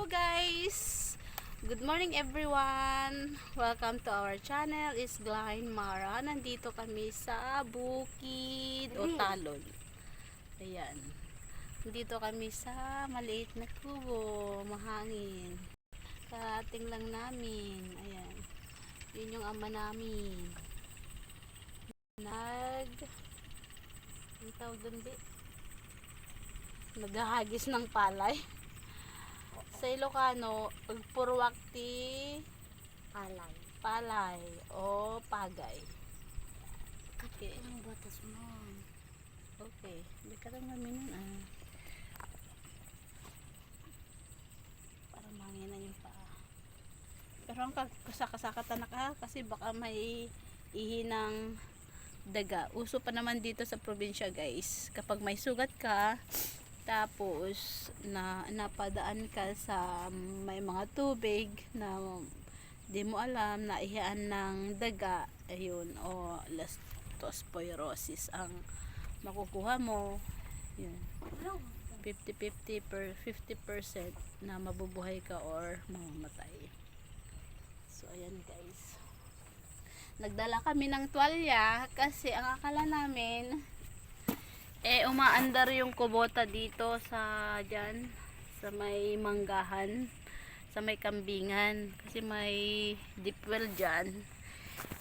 Hello guys! Good morning everyone! Welcome to our channel, is Glyne Mara. Nandito kami sa bukid o talon. Ayan. Nandito kami sa maliit na kubo, mahangin. Karating lang namin. Ayan. Yun yung ama namin. Ang tawag doon, naghahagis ng palay. Sa Ilocano, purwakti palay o pagay. Okay. Ang batas mo. Okay. Hindi ka lang namin nun para manginan yung paa. Pero ang kasakatan na ka kasi baka may ihinang daga. Uso pa naman dito sa probinsya guys. Kapag may sugat ka, tapos napadaan ka sa may mga tubig na di mo alam na ihian ng daga, ayun, o leptospirosis ang makukuha mo. Yun. 50% na mabubuhay ka or mamamatay. So ayan guys. Nagdala kami ng tuwalya kasi ang akala namin umaandar yung kubota dito sa dyan, sa may manggahan, sa may kambingan, kasi may deep well dyan.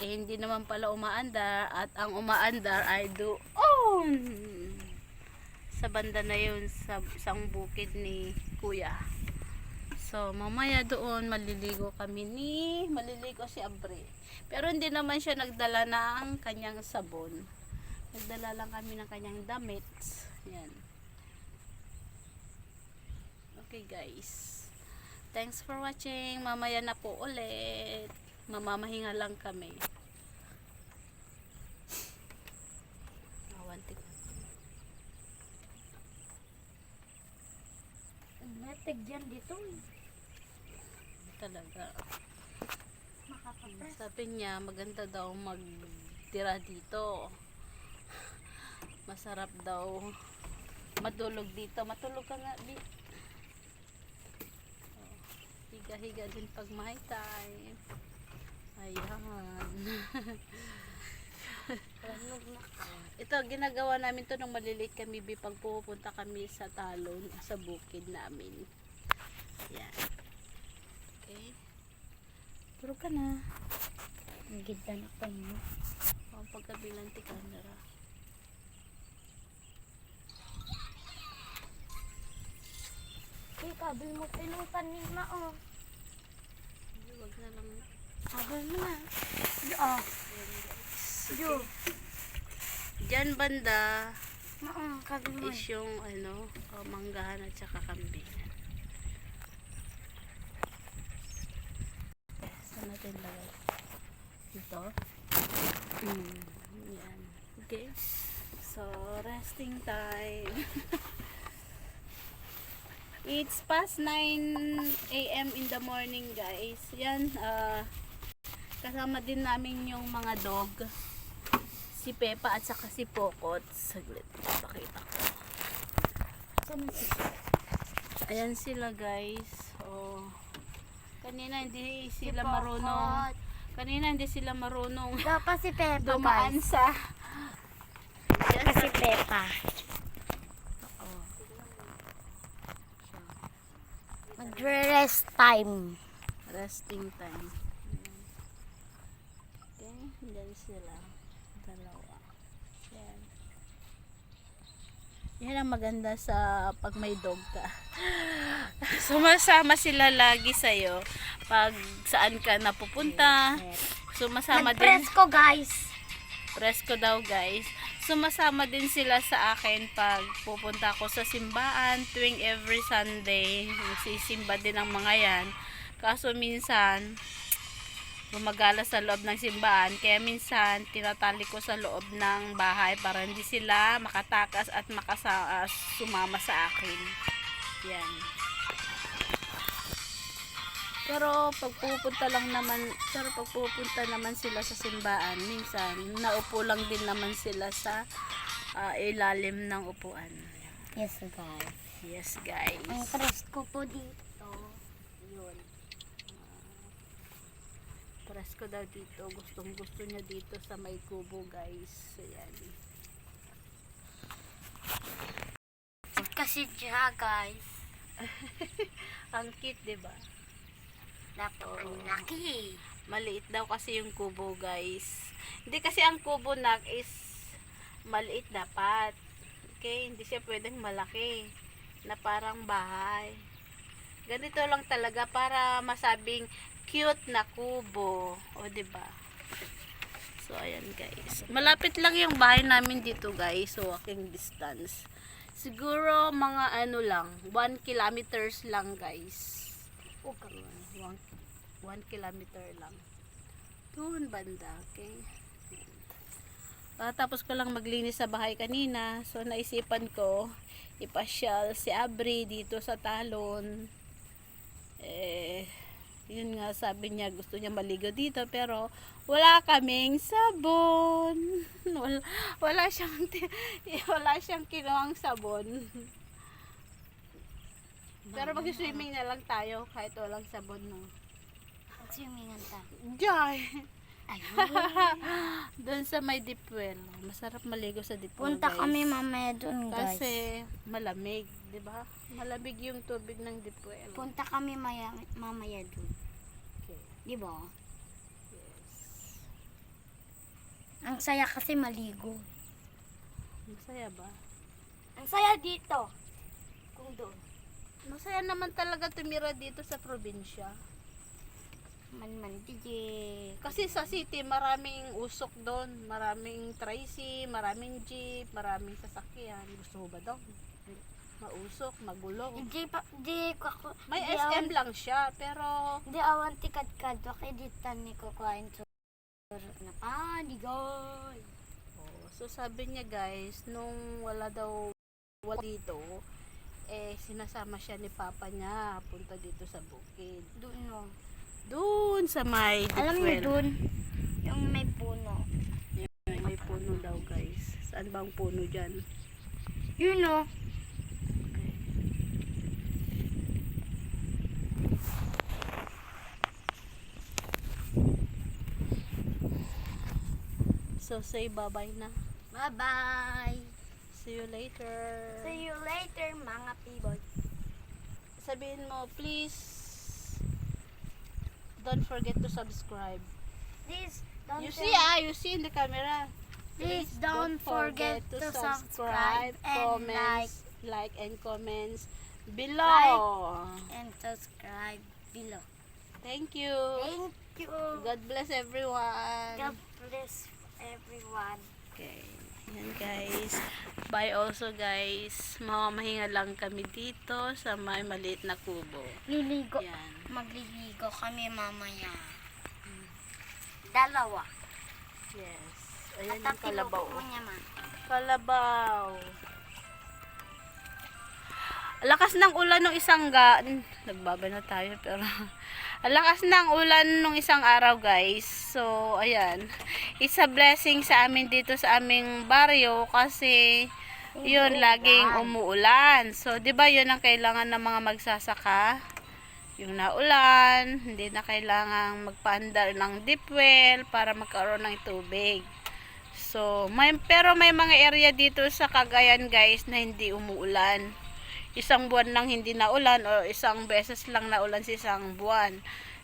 Hindi naman pala umaandar, at ang umaandar ay doon sa banda na yun, sa isang bukid ni kuya. So mamaya doon maliligo si Abre, pero hindi naman siya nagdala ng kanyang sabon. Nagdala lang kami ng kanyang damit. Yan. Okay guys. Thanks for watching. Mamaya na po ulit. Mamamahinga lang kami. Awantik. Matig dyan dito. Talaga. Sabi niya maganda daw magtira dito. Masarap daw matulog dito. Matulog ka nga, Bi. Higa-higa din pag may time. Ayan. Ito, ginagawa namin to nung maliliit kami, Bi, pag pupunta kami sa talon, sa bukid namin. Ayan. Okay. Tulog ka na. Ang ganda na ko mo. Ang pagkabilanti ka na ra. Kabil mo pinutan ni Mao. Huwag na lang. Kabil mo na. Jo. Diyan banda Mao, kabil mo. is yung manggahan at saka kambingan. Saan natin lagay? Ito. Yan. Okay. So, resting time. It's past 9 AM in the morning guys. Yan, kasama din namin yung mga dog, si Pepa at saka si Pokot. Saglit, pakita ko. Ayan sila guys. Kanina hindi sila marunong. Dapat si Pepa dumaan guys. sa Kasi Pepa. Mag-rest time. resting time. Okay, yan sila. Dalawa. Yan. Yan ang maganda sa pag may dog ka. Sumasama sila lagi sa'yo. Pag saan ka napupunta, sumasama din. Nag-presko guys. Presko daw guys. Sumasama din sila sa akin pag pupunta ako sa simbahan tuwing every Sunday. Magsisimba din ang mga yan. Kaso minsan gumagala sa loob ng simbahan, kaya minsan tinatali ko sa loob ng bahay para hindi sila makatakas at sumama sa akin. Yan. Pero pag pupunta naman sila sa simbahan, minsan naupo lang din naman sila sa ilalim ng upuan. Yes guys. Yes guys. Ang presko po dito. Yun. Presko daw dito. Gustong gusto niya dito sa may kubo, guys. Ayan. Kasi siya, guys. Ang cute, diba? Dapat ang laki. Maliit daw kasi yung kubo, guys. Hindi kasi ang kubo nak is maliit dapat. Okay, hindi siya pwedeng malaki na parang bahay. Ganito lang talaga para masabing cute na kubo. O, diba? So, ayan, guys. Malapit lang yung bahay namin dito, guys. So, walking distance. Siguro mga ano lang, 1 kilometers lang, guys. O, 1 kilometer lang. Doon banda, okay? Tapos ko lang maglinis sa bahay kanina. So, naisipan ko, ipasyal si Abri dito sa talon. Yun nga, sabi niya, gusto niya maligo dito. Pero, wala kaming sabon. wala siyang kinuhang sabon. Pero mag-swimming na lang tayo kahit walang sabon, no? Swimming ta. Jay! Ayun. Doon sa may deep well. Masarap maligo sa deep well, Punta guys. kami mamaya doon, guys. Kasi malamig, 'di ba? Malamig yung tubig ng deep well. Punta kami mamaya doon. Okay. Di ba? Yes. Ang saya kasi maligo. Masaya ba? Ang saya dito. Kung doon. Masaya naman talaga tumira dito sa probinsya. Man DJ. Kasi sa city, maraming usok doon. Maraming tricy, maraming jeep, maraming sasakyan. Gusto mo ba doon? Mausok, magulo. Di ko May SM lang siya, pero Di awan tikad-kad. Okay, dito ni ko kuhain to. Na panigoy. oh, so sabi niya, guys, nung wala dito, sinasama siya ni papa niya punta dito sa bukid. Doon no. Doon sa may Alam niyo well. doon, yung may puno. May puno daw, guys. Saan bang puno dyan? Yun no. So say bye-bye na. Bye-bye. See you later. See you later, mga piboy. Sabihin mo, please don't forget to subscribe. Please don't You see in the camera. Please don't forget to subscribe and comments, like and comments below. and subscribe below. Thank you. Thank you. God bless everyone. God bless everyone. Okay. Yan, guys. Bye also, guys. Mamamahinga lang kami dito sa may maliit na kubo. Liligo. Yan. Magliligo kami mamaya. Dalawa. Yes. Ayan At yung kalabaw. tinuko niya, ma. Kalabaw. Lakas ng ulan nung nagbaba na tayo pero lakas ng ulan nung isang araw, guys. So ayan, it's a blessing sa amin dito sa aming baryo kasi yun, laging umuulan. So 'di ba yun ang kailangan ng mga magsasaka? Yung naulan, hindi na kailangang magpaandar ng deep well para magkaroon ng tubig. So pero may mga area dito sa Cagayan, guys, na hindi umuulan. Isang buwan lang hindi naulan o isang beses lang naulan sa isang buwan.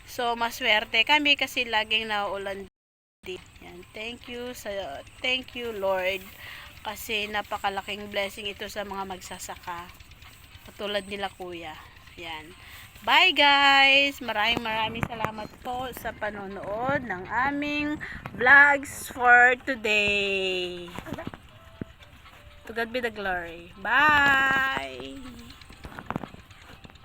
So, maswerte kami kasi laging nauulan dito. Yan. Thank you, Lord. Kasi napakalaking blessing ito sa mga magsasaka. Katulad nila, kuya. Yan. Bye, guys! Maraming salamat po sa panonood ng aming vlogs for today. To God be the glory. Bye!